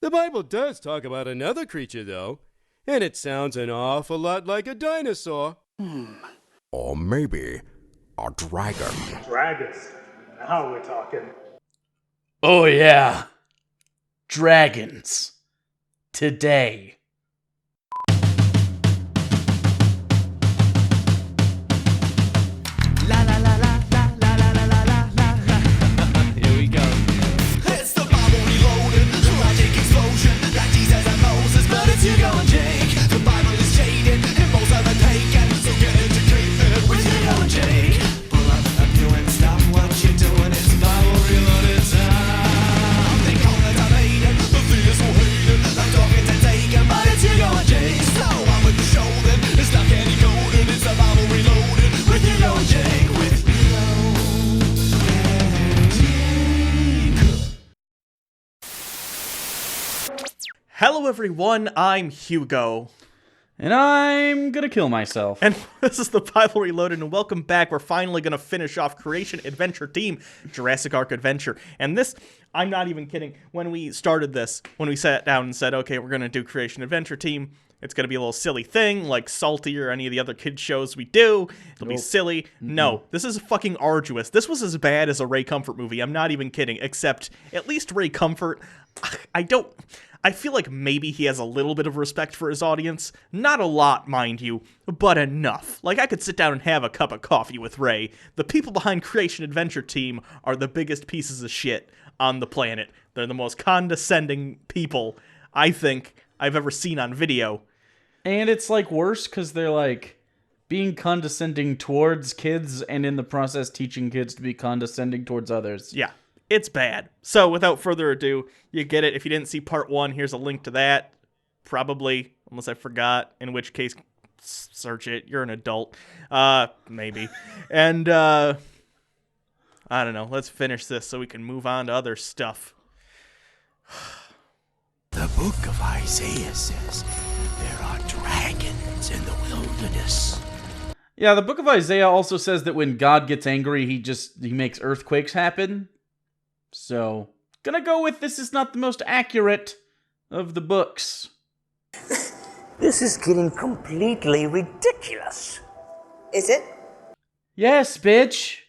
The Bible does talk about another creature, though, and it sounds an awful lot like a dinosaur. Or maybe a dragon. Dragons. Now we're talking. Oh yeah. Dragons. Today. La la la la la la la la la la la. Here we go. It's the Bible reloaded, logic explosion, like Jesus and Moses, but it's Hugo and Jake. The Bible is jaded, and most of it taken, so get educated with Hugo and Jake. Pull up a pew and stop what you're doing. It's Bible reloaded time. They call it debated, the theists will hate it. I'm talking to taken, but it's Hugo and Jake. So I'm with the show then, it's not candy coated. It's the Bible reloaded with Hugo and Jake. With Hugo and Jake. Hello everyone, I'm Hugo. And I'm gonna kill myself. And this is the Bible Reloaded, and welcome back. We're finally going to finish off Creation Adventure Team, Jurassic Ark Adventure. And this, I'm not even kidding, when we started this, when we sat down and said, okay, we're going to do Creation Adventure Team, it's going to be a little silly thing, like Salty or any of the other kids shows we do. It'll be silly. No, this is fucking arduous. This was as bad as a Ray Comfort movie. I'm not even kidding, except at least Ray Comfort, I feel like maybe he has a little bit of respect for his audience. Not a lot, mind you, but enough. Like, I could sit down and have a cup of coffee with Ray. The people behind Creation Adventure Team are the biggest pieces of shit on the planet. They're the most condescending people, I think, I've ever seen on video. And it's like worse because they're like being condescending towards kids and in the process teaching kids to be condescending towards others. Yeah, it's bad. So without further ado, you get it. If you didn't see part 1, here's a link to that. Probably, unless I forgot, in which case, search it. You're an adult. Maybe. And, I don't know. Let's finish this so we can move on to other stuff. The book of Isaiah says there are dragons in the wilderness. Yeah, the book of Isaiah also says that when God gets angry, he makes earthquakes happen. So, gonna go with this is not the most accurate of the books. This is getting completely ridiculous. Is it? Yes, bitch.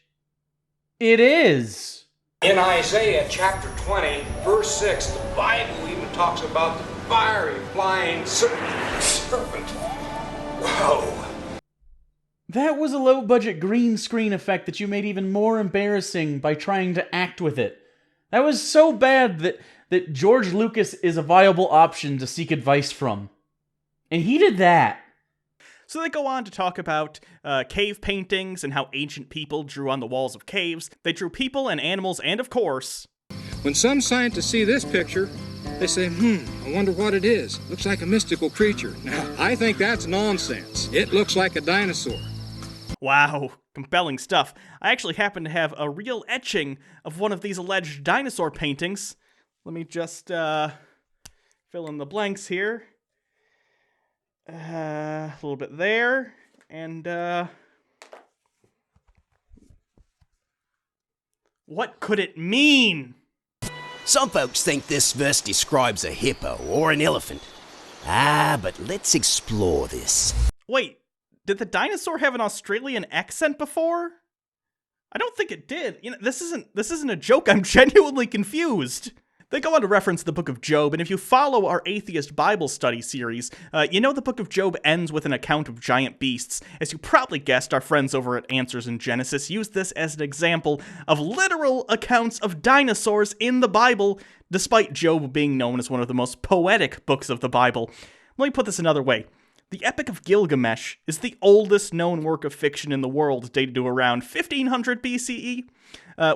It is. In Isaiah chapter 20, verse 6, the Bible even talks about the fiery flying serpent. Whoa. That was a low-budget green screen effect that you made even more embarrassing by trying to act with it. That was so bad that George Lucas is a viable option to seek advice from. And he did that. So they go on to talk about cave paintings and how ancient people drew on the walls of caves. They drew people and animals and, of course... When some scientists see this picture, they say, I wonder what it is. Looks like a mystical creature. Now, I think that's nonsense. It looks like a dinosaur. Wow, compelling stuff. I actually happen to have a real etching of one of these alleged dinosaur paintings. Let me just fill in the blanks here. A little bit there, and what could it mean? Some folks think this verse describes a hippo or an elephant. But let's explore this. Wait, did the dinosaur have an Australian accent before? I don't think it did. You know, this isn't a joke. I'm genuinely confused. They go on to reference the book of Job, and if you follow our Atheist Bible study series, you know the book of Job ends with an account of giant beasts. As you probably guessed, our friends over at Answers in Genesis used this as an example of literal accounts of dinosaurs in the Bible, despite Job being known as one of the most poetic books of the Bible. Let me put this another way. The Epic of Gilgamesh is the oldest known work of fiction in the world, dated to around 1500 BCE.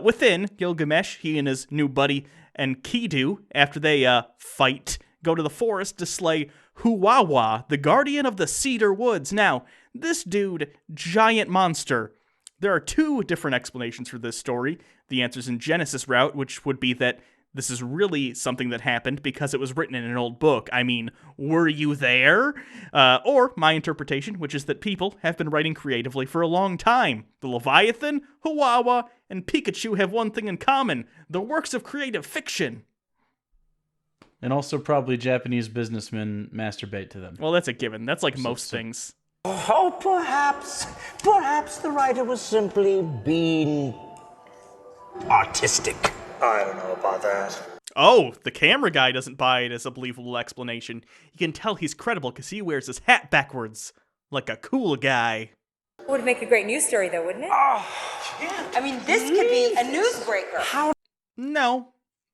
Within Gilgamesh, he and his new buddy Enkidu, after they fight, go to the forest to slay Huwawa, the guardian of the cedar woods. Now, this dude, giant monster. There are 2 different explanations for this story. The Answers in Genesis route, which would be that this is really something that happened because it was written in an old book. I mean, were you there? Or my interpretation, which is that people have been writing creatively for a long time. The Leviathan, Huwawa, and Pikachu have one thing in common: the works of creative fiction. And also probably Japanese businessmen masturbate to them. Well, that's a given. That's like most things. Oh, perhaps the writer was simply being artistic. I don't know about that. Oh, the camera guy doesn't buy it as a believable explanation. You can tell he's credible because he wears his hat backwards, like a cool guy. Would make a great news story, though, wouldn't it? Oh, yeah. I mean, this could be a newsbreaker.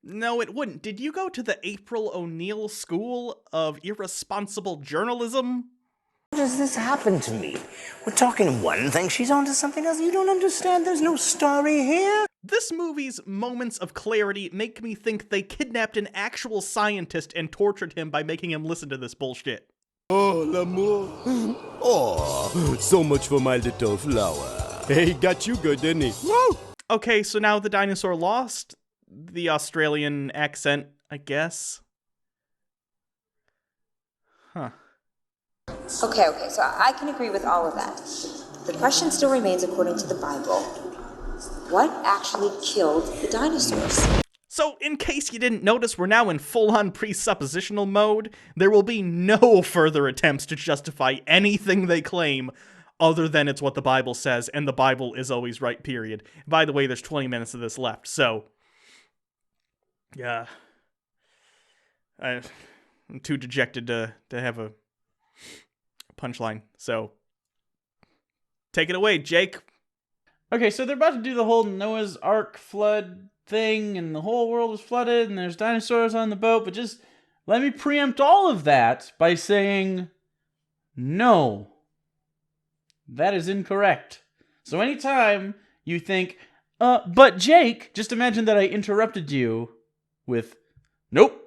No, it wouldn't. Did you go to the April O'Neil School of Irresponsible Journalism? How does this happen to me? We're talking one thing, she's on to something else. You don't understand, there's no story here. This movie's moments of clarity make me think they kidnapped an actual scientist and tortured him by making him listen to this bullshit. Oh, l'amour. Oh, so much for my little flower. Hey, got you good, didn't he? Woo! Okay, so now the dinosaur lost the Australian accent, I guess. Huh. Okay, so I can agree with all of that. The question still remains, according to the Bible, what actually killed the dinosaurs? So, in case you didn't notice, we're now in full-on presuppositional mode. There will be no further attempts to justify anything they claim other than it's what the Bible says, and the Bible is always right, period. By the way, there's 20 minutes of this left, so... yeah. I'm too dejected to have a punchline, so... take it away, Jake. Okay, so they're about to do the whole Noah's Ark flood thing, and the whole world was flooded, and there's dinosaurs on the boat, but just let me preempt all of that by saying, no. That is incorrect. So anytime you think, but Jake, just imagine that I interrupted you with, nope.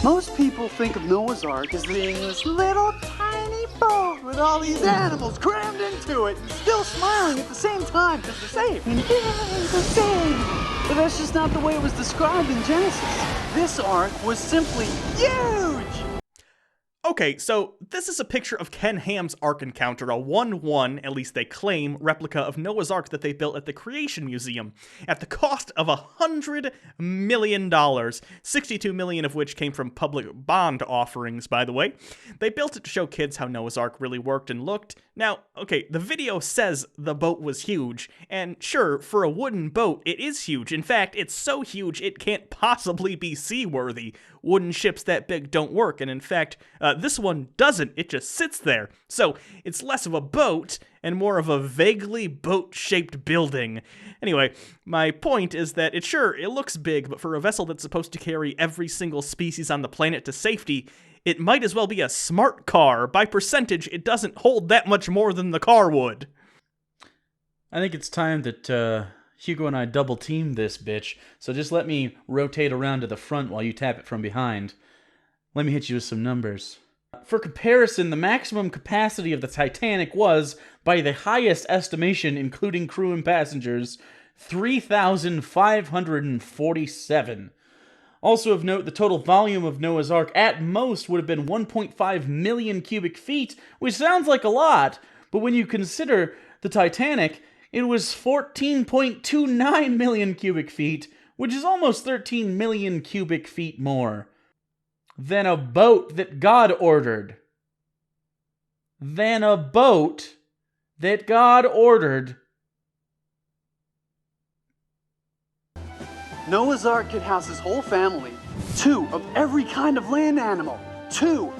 Most people think of Noah's Ark as being this little tiny boat with all these animals crammed into it and still smiling at the same time because they're safe. And they're safe. But that's just not the way it was described in Genesis. This ark was simply huge! Okay, so this is a picture of Ken Ham's Ark Encounter, a 1-1, at least they claim, replica of Noah's Ark that they built at the Creation Museum, at the cost of $100 million, $62 million of which came from public bond offerings, by the way. They built it to show kids how Noah's Ark really worked and looked. Now, okay, the video says the boat was huge, and sure, for a wooden boat, it is huge. In fact, it's so huge it can't possibly be seaworthy. Wooden ships that big don't work, and in fact, this one doesn't. It just sits there. So it's less of a boat and more of a vaguely boat-shaped building. Anyway, my point is that it looks big, but for a vessel that's supposed to carry every single species on the planet to safety, it might as well be a smart car. By percentage, it doesn't hold that much more than the car would. I think it's time that Hugo and I double team this bitch, so just let me rotate around to the front while you tap it from behind. Let me hit you with some numbers. For comparison, the maximum capacity of the Titanic was, by the highest estimation, including crew and passengers, 3,547. Also of note, the total volume of Noah's Ark at most would have been 1.5 million cubic feet, which sounds like a lot, but when you consider the Titanic, it was 14.29 million cubic feet, which is almost 13 million cubic feet more than a boat that God ordered. Noah's Ark could house his whole family. 2 of every kind of land animal. 2,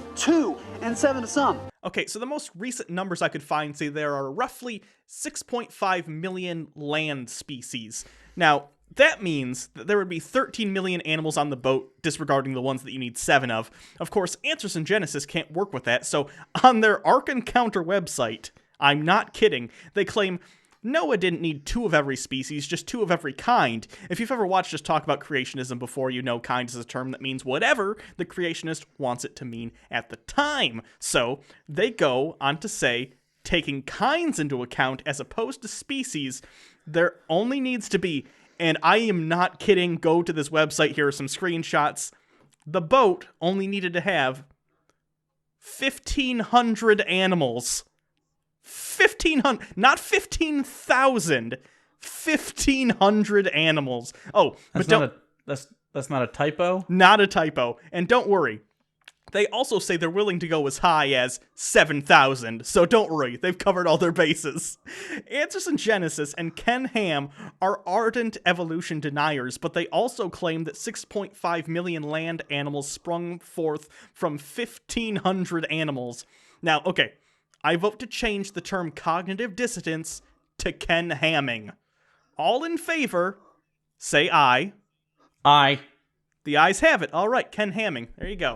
and 7 of some. Okay, so the most recent numbers I could find say there are roughly 6.5 million land species. Now, that means that there would be 13 million animals on the boat, disregarding the ones that you need 7 of. Of course, Answers in Genesis can't work with that, so on their Ark Encounter website, I'm not kidding, they claim Noah didn't need 2 of every species, just 2 of every kind. If you've ever watched us talk about creationism before, you know kind is a term that means whatever the creationist wants it to mean at the time. So they go on to say, taking kinds into account as opposed to species, there only needs to be, and I am not kidding, go to this website, here are some screenshots, the boat only needed to have 1,500 animals. 1,500, not 15,000, 1,500 animals. Oh, but that's That's not a typo? Not a typo. And don't worry, they also say they're willing to go as high as 7,000, so don't worry, they've covered all their bases. Answers in Genesis and Ken Ham are ardent evolution deniers, but they also claim that 6.5 million land animals sprung forth from 1,500 animals. Now, okay, I vote to change the term cognitive dissonance to Ken Hamming. All in favor, say aye. Aye. The ayes have it. All right, Ken Hamming. There you go.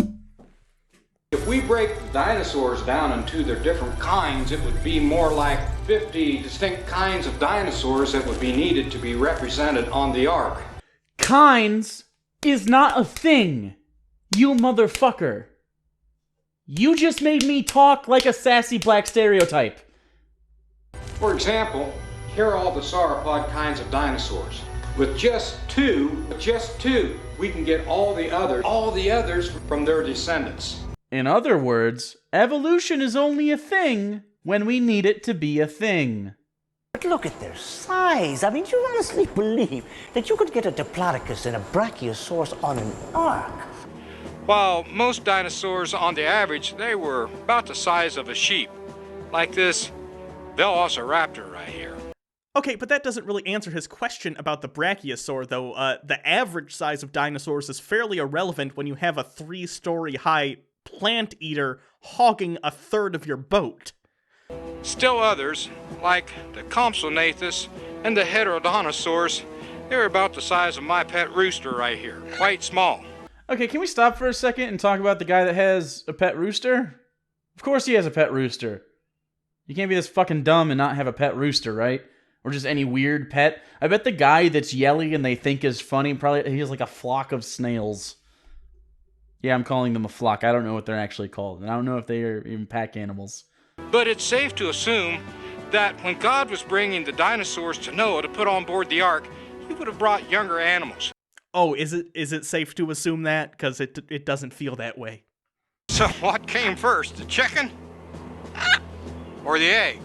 If we break dinosaurs down into their different kinds, it would be more like 50 distinct kinds of dinosaurs that would be needed to be represented on the Ark. Kinds is not a thing, you motherfucker. You just made me talk like a sassy black stereotype. For example, here are all the sauropod kinds of dinosaurs. With just two, we can get all the others from their descendants. In other words, evolution is only a thing when we need it to be a thing. But look at their size. I mean, do you honestly believe that you could get a Diplodocus and a Brachiosaurus on an ark? While most dinosaurs, on the average, they were about the size of a sheep. Like this Velociraptor right here. Okay, but that doesn't really answer his question about the Brachiosaur, though. The average size of dinosaurs is fairly irrelevant when you have a 3-story high plant eater hogging a third of your boat. Still others, like the Compsognathus and the Heterodontosaurs, they're about the size of my pet rooster right here. Quite small. Okay, can we stop for a second and talk about the guy that has a pet rooster? Of course he has a pet rooster. You can't be this fucking dumb and not have a pet rooster, right? Or just any weird pet. I bet the guy that's yelling and they think is funny, probably he has like a flock of snails. Yeah, I'm calling them a flock. I don't know what they're actually called. And I don't know if they are even pack animals. But it's safe to assume that when God was bringing the dinosaurs to Noah to put on board the ark, he would have brought younger animals. Oh, is it safe to assume that? Because it doesn't feel that way. So what came first, the chicken or the egg?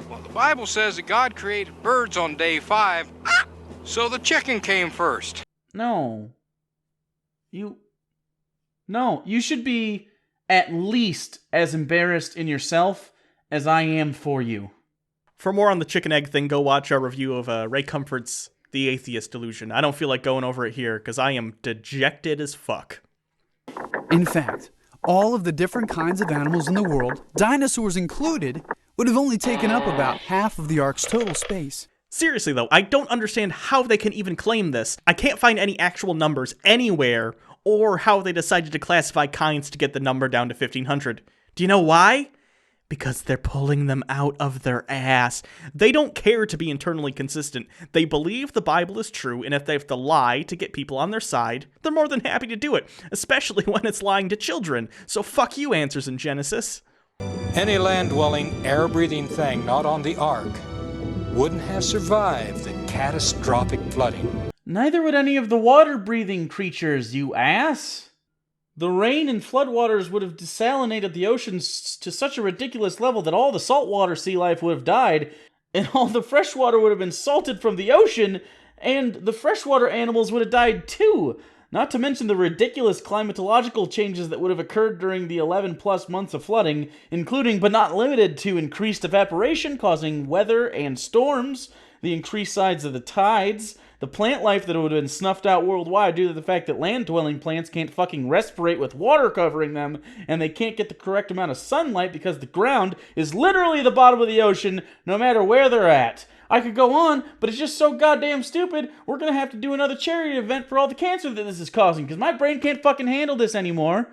Well, the Bible says that God created birds on day 5, so the chicken came first. No, you should be at least as embarrassed in yourself as I am for you. For more on the chicken egg thing, go watch our review of Ray Comfort's The Atheist Delusion. I don't feel like going over it here, because I am dejected as fuck. In fact, all of the different kinds of animals in the world, dinosaurs included, would have only taken up about half of the ark's total space. Seriously though, I don't understand how they can even claim this. I can't find any actual numbers anywhere, or how they decided to classify kinds to get the number down to 1,500. Do you know why? Because they're pulling them out of their ass. They don't care to be internally consistent. They believe the Bible is true, and if they have to lie to get people on their side, they're more than happy to do it, especially when it's lying to children. So fuck you, Answers in Genesis. Any land-dwelling, air-breathing thing not on the ark wouldn't have survived the catastrophic flooding. Neither would any of the water-breathing creatures, you ass. The rain and floodwaters would have desalinated the oceans to such a ridiculous level that all the saltwater sea life would have died, and all the freshwater would have been salted from the ocean, and the freshwater animals would have died too. Not to mention the ridiculous climatological changes that would have occurred during the 11-plus months of flooding, including but not limited to increased evaporation causing weather and storms, the increased size of the tides, the plant life that would have been snuffed out worldwide due to the fact that land-dwelling plants can't fucking respirate with water covering them, and they can't get the correct amount of sunlight because the ground is literally the bottom of the ocean no matter where they're at. I could go on, but it's just so goddamn stupid, we're gonna have to do another charity event for all the cancer that this is causing, because my brain can't fucking handle this anymore.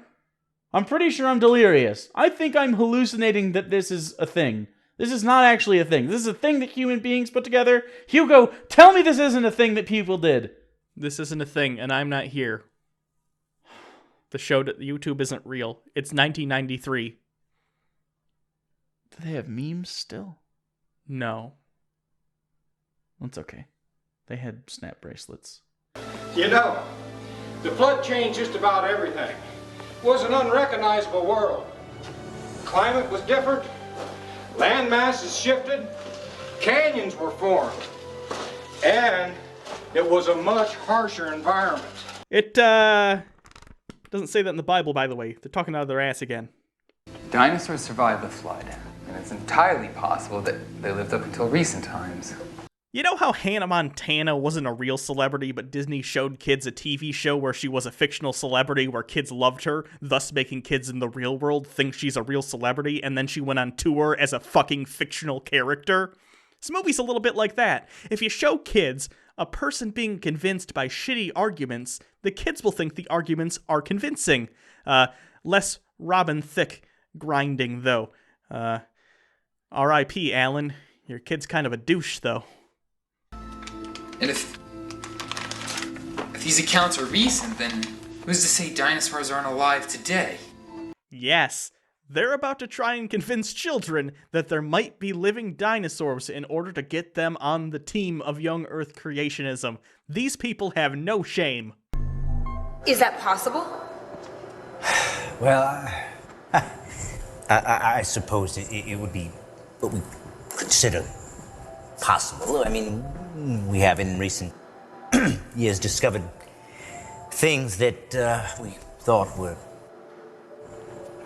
I'm pretty sure I'm delirious. I think I'm hallucinating that this is a thing. This is not actually a thing. This is a thing that human beings put together. Hugo, tell me this isn't a thing that people did. This isn't a thing, and I'm not here. The show that YouTube isn't real. It's 1993. Do they have memes still? No. That's okay. They had snap bracelets. You know, the flood changed just about everything. It was an unrecognizable world. Climate was different. Land masses shifted. Canyons were formed. And it was a much harsher environment. It doesn't say that in the Bible, by the way. They're talking out of their ass again. Dinosaurs survived the flood, and it's entirely possible that they lived up until recent times. You know how Hannah Montana wasn't a real celebrity, but Disney showed kids a TV show where she was a fictional celebrity where kids loved her, thus making kids in the real world think she's a real celebrity, and then she went on tour as a fucking fictional character? This movie's a little bit like that. If you show kids a person being convinced by shitty arguments, the kids will think the arguments are convincing. Robin Thicke grinding, though. R.I.P. Alan. Your kid's kind of a douche, though. And if these accounts are recent, then who's to say dinosaurs aren't alive today? Yes, they're about to try and convince children that there might be living dinosaurs in order to get them on the team of young Earth creationism. These people have no shame. Is that possible? Well, I suppose it would be what we consider possible. I mean, we have in recent years discovered things that we thought were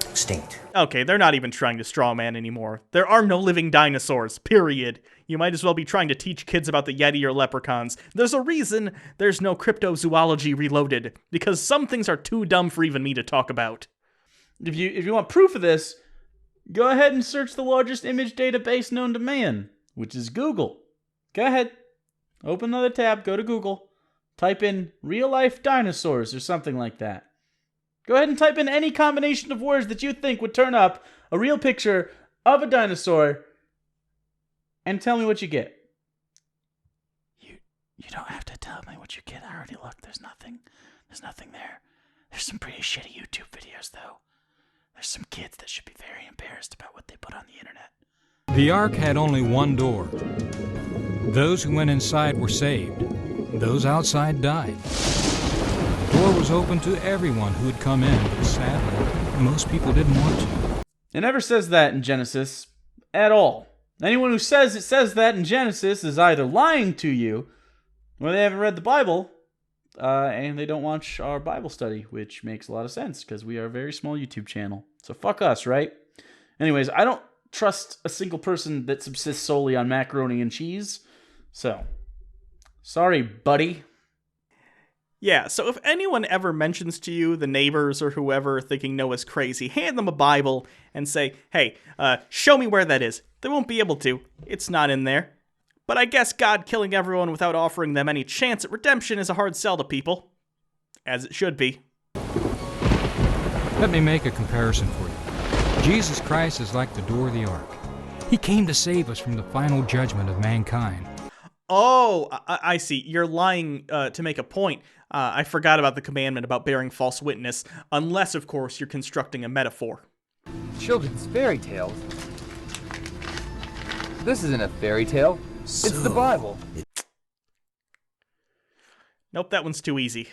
extinct. Okay, they're not even trying to strawman anymore. There are no living dinosaurs, period. You might as well be trying to teach kids about the Yeti or leprechauns. There's a reason there's no cryptozoology reloaded, because some things are too dumb for even me to talk about. If you want proof of this, go ahead and search the largest image database known to man, which is Google. Go ahead. Open another tab, go to Google. Type in real-life dinosaurs or something like that. Go ahead and type in any combination of words that you think would turn up a real picture of a dinosaur and tell me what you get. You don't have to tell me what you get. I already looked. There's nothing there. There's some pretty shitty YouTube videos, though. There's some kids that should be very embarrassed about what they put on the internet. The ark had only one door. Those who went inside were saved. Those outside died. The door was open to everyone who had come in, but sadly, most people didn't want to. It never says that in Genesis at all. Anyone who says it says that in Genesis is either lying to you, or they haven't read the Bible, and they don't watch our Bible study, which makes a lot of sense, because we are a very small YouTube channel. So fuck us, right? Anyways, I don't trust a single person that subsists solely on macaroni and cheese. So, sorry, buddy. Yeah, so if anyone ever mentions to you, the neighbors or whoever, thinking Noah's crazy, hand them a Bible and say, hey, show me where that is. They won't be able to. It's not in there. But I guess God killing everyone without offering them any chance at redemption is a hard sell to people. As it should be. Let me make a comparison for you. Jesus Christ is like the door of the ark. He came to save us from the final judgment of mankind. Oh, I see. You're lying to make a point. I forgot about the commandment about bearing false witness, unless, of course, you're constructing a metaphor. Children's fairy tales? This isn't a fairy tale. It's the Bible. Nope, that one's too easy.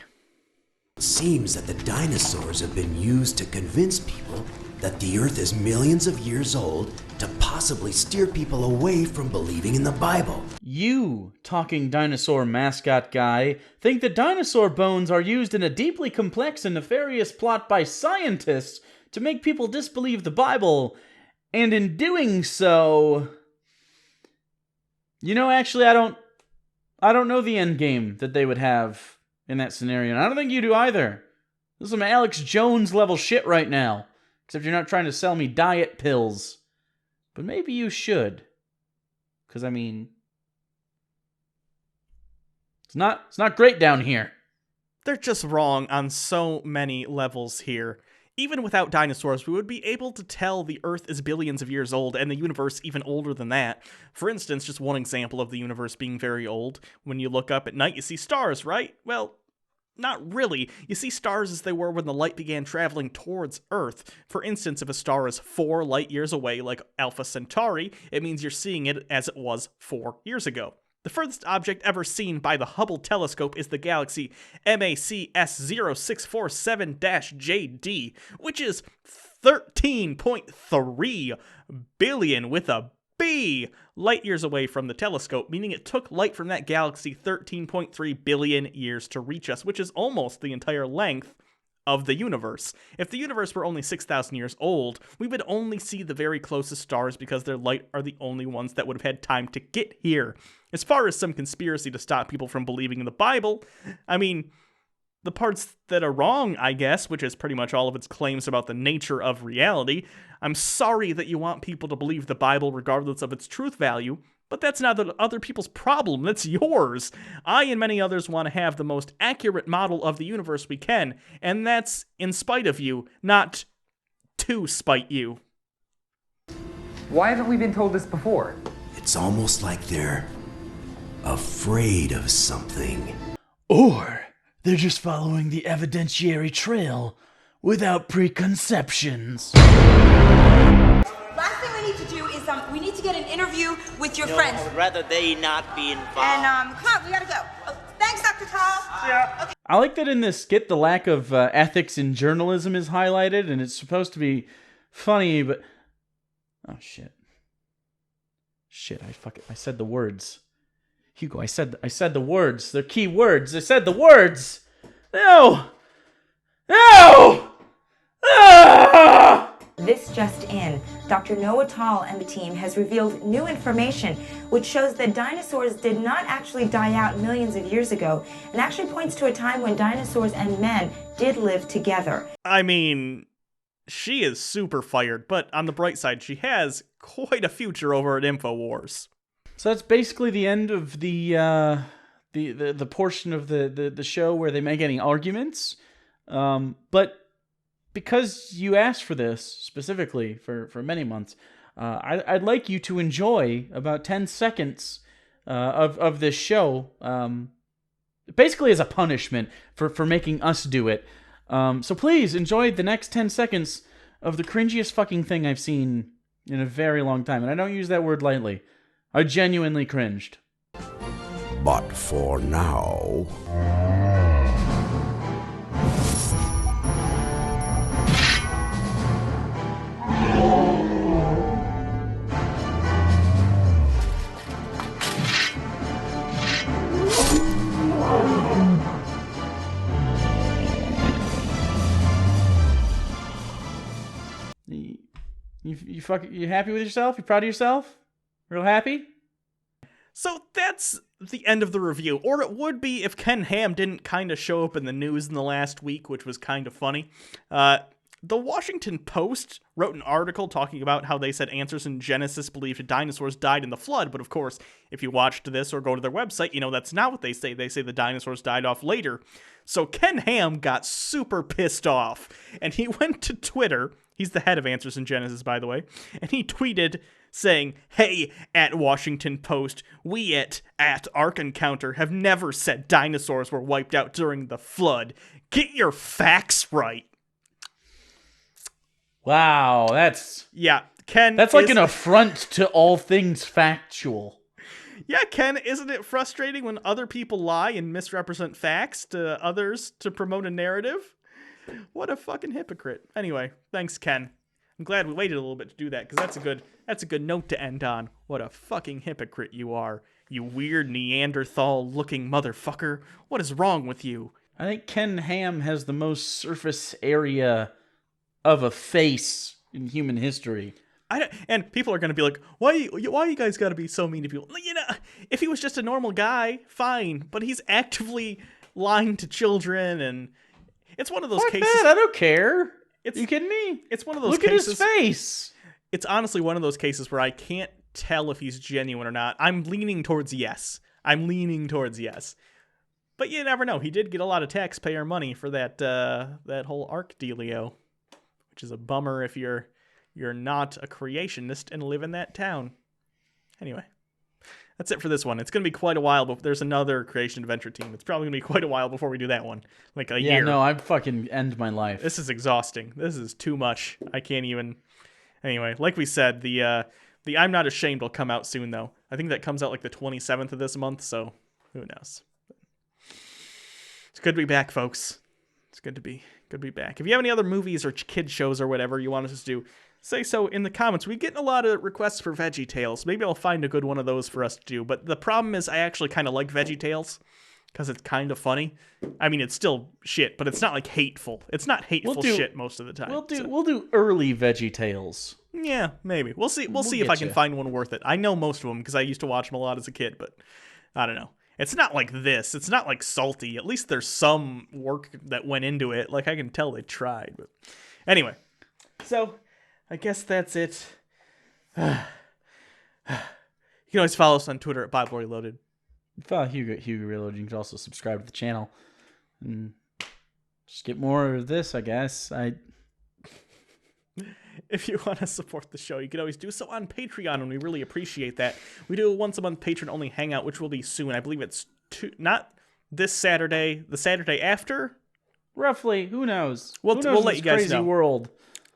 It seems that the dinosaurs have been used to convince people that the Earth is millions of years old to possibly steer people away from believing in the Bible. You, talking dinosaur mascot guy, think that dinosaur bones are used in a deeply complex and nefarious plot by scientists to make people disbelieve the Bible, and in doing so... You know, actually, I don't know the end game that they would have in that scenario, and I don't think you do either. This is some Alex Jones level shit right now. Except you're not trying to sell me diet pills. But maybe you should. Because, I mean... It's not great down here. They're just wrong on so many levels here. Even without dinosaurs, we would be able to tell the Earth is billions of years old and the universe even older than that. For instance, just one example of the universe being very old. When you look up at night, you see stars, right? Well, not really. You see stars as they were when the light began traveling towards Earth. For instance, if a star is 4 light years away, like Alpha Centauri, it means you're seeing it as it was 4 years ago. The furthest object ever seen by the Hubble telescope is the galaxy MACS 0647-JD, which is 13.3 billion with a B light years away from the telescope, meaning it took light from that galaxy 13.3 billion years to reach us, which is almost the entire length of the universe. If the universe were only 6,000 years old, we would only see the very closest stars because their light are the only ones that would have had time to get here. As far as some conspiracy to stop people from believing in the Bible, I mean, the parts that are wrong, I guess, which is pretty much all of its claims about the nature of reality, I'm sorry that you want people to believe the Bible regardless of its truth value, but that's not other people's problem, that's yours. I and many others want to have the most accurate model of the universe we can, and that's in spite of you, not to spite you. Why haven't we been told this before? It's almost like they're afraid of something. Or they're just following the evidentiary trail without preconceptions. Last thing we need to do is we need to get an interview with your friends. I would rather they not be involved. And come on, we gotta go. Oh, thanks, Dr. Tall. Yeah. Okay. I like that in this skit the lack of ethics in journalism is highlighted, and it's supposed to be funny, but oh shit, I said the words. Hugo, I said the words. They're key words. I said the words. No. Ah! This just in, Dr. Noah Tall and the team has revealed new information which shows that dinosaurs did not actually die out millions of years ago and actually points to a time when dinosaurs and men did live together. I mean, she is super fired, but on the bright side, she has quite a future over at InfoWars. So that's basically the end of the portion of the show where they make any arguments. But because you asked for this specifically for many months, I'd like you to enjoy about 10 seconds of this show, basically as a punishment for making us do it. So please enjoy the next 10 seconds of the cringiest fucking thing I've seen in a very long time. And I don't use that word lightly. I genuinely cringed. But for now... You happy with yourself? You proud of yourself? Real happy? So that's the end of the review, or it would be if Ken Ham didn't kind of show up in the news in the last week, which was kind of funny. The Washington Post wrote an article talking about how they said answers in Genesis believed dinosaurs died in the flood, but of course, if you watched this or go to their website, you know that's not what they say. They say the dinosaurs died off later. So Ken Ham got super pissed off, and he went to Twitter. He's the head of Answers in Genesis, by the way, and he tweeted saying, "Hey, at Washington Post, we at Ark Encounter have never said dinosaurs were wiped out during the flood. Get your facts right." Wow, that's... Yeah, Ken... That's like an affront to all things factual. Yeah, Ken, isn't it frustrating when other people lie and misrepresent facts to others to promote a narrative? What a fucking hypocrite. Anyway, thanks, Ken. I'm glad we waited a little bit to do that, because that's a good note to end on. What a fucking hypocrite you are, you weird Neanderthal-looking motherfucker. What is wrong with you? I think Ken Ham has the most surface area of a face in human history. And people are going to be like, why you guys got to be so mean to people? You know, if he was just a normal guy, fine. But he's actively lying to children, and it's one of those cases. That? I don't care. Are you kidding me? It's one of those Look cases. Look at his face. It's honestly one of those cases where I can't tell if he's genuine or not. I'm leaning towards yes. But you never know. He did get a lot of taxpayer money for that whole Ark dealio, which is a bummer if you're not a creationist and live in that town. Anyway, that's it for this one. It's going to be quite a while before there's another Creation Adventure team. It's probably going to be quite a while before we do that one. Like a year. Yeah, no, I'd fucking end my life. This is exhausting. This is too much. I can't even... Anyway, like we said, the I'm Not Ashamed will come out soon, though. I think that comes out like the 27th of this month, so who knows. It's good to be back, folks. It's good to be back. If you have any other movies or kid shows or whatever you want us to do, say so in the comments. We're getting a lot of requests for Veggie Tales. Maybe I'll find a good one of those for us to do. But the problem is I actually kind of like Veggie Tales because it's kind of funny. I mean, it's still shit, but it's not like hateful. It's not hateful shit most of the time. We'll do early Veggie Tales. Yeah, maybe. We'll see. We'll see if I can find one worth it. I know most of them because I used to watch them a lot as a kid, but I don't know. It's not like this. It's not like Salty. At least there's some work that went into it. Like, I can tell they tried. But anyway, so I guess that's it. You can always follow us on Twitter at Bible Reloaded. Follow Hugo Reloaded. You can also subscribe to the channel and just get more of this, I guess. If you want to support the show, you can always do so on Patreon, and we really appreciate that. We do a once-a-month patron-only hangout, which will be soon. I believe it's not this Saturday, the Saturday after? Roughly. Who knows? We'll let you guys crazy know. World.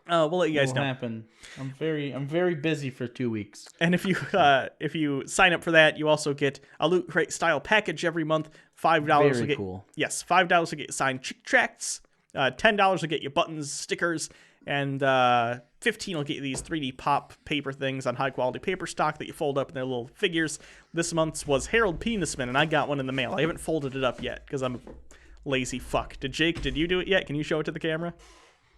We'll let you guys know. Happen. I'm very busy for 2 weeks. And if you sign up for that, you also get a Loot Crate style package every month. $5 will get cool. Yes, $5 will get signed chick tracts. $10 will get you buttons, stickers, and $15 will get you these 3D pop paper things on high quality paper stock that you fold up in their little figures. This month's was Harold Penisman, and I got one in the mail. I haven't folded it up yet because I'm a lazy fuck. Did you do it yet? Can you show it to the camera?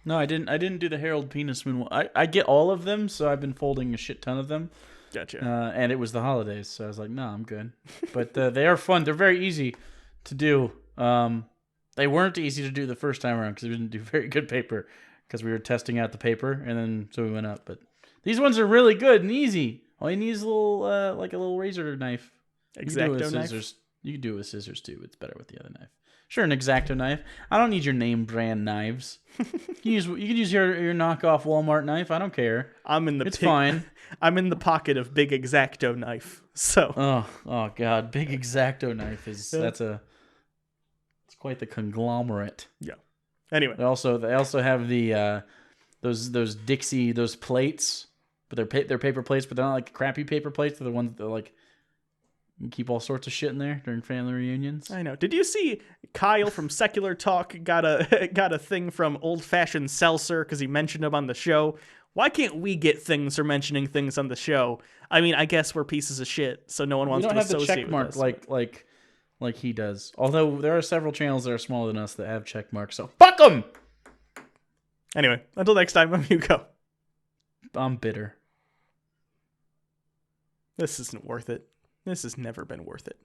No, I didn't do the Harold Penisman one. I get all of them, so I've been folding a shit ton of them. Gotcha. And it was the holidays, so I was like, no, I'm good. But they are fun. They're very easy to do. They weren't easy to do the first time around because we didn't do very good paper because we were testing out the paper, and then so we went up. But these ones are really good and easy. All you need is a little like a little razor knife. X-Acto knife. You can do it with scissors too. It's better with the other knife. Sure, an X-Acto knife. I don't need your name brand knives. You can use your knockoff Walmart knife. I don't care. It's fine. I'm in the pocket of big X-Acto knife. So. Oh god, big X-Acto knife is it's quite the conglomerate. Yeah. Anyway, they also have the those Dixie plates, but they're paper plates, but they're not like crappy paper plates. They're the ones that like you keep all sorts of shit in there during family reunions. I know. Did you see Kyle from Secular Talk got a thing from Old Fashioned Seltzer because he mentioned him on the show? Why can't we get things for mentioning things on the show? I mean, I guess we're pieces of shit, so no one wants to associate with us. We don't have the check mark like he does. Although there are several channels that are smaller than us that have check marks, so fuck them! Anyway, until next time, I'm Hugo. I'm bitter. This isn't worth it. This has never been worth it.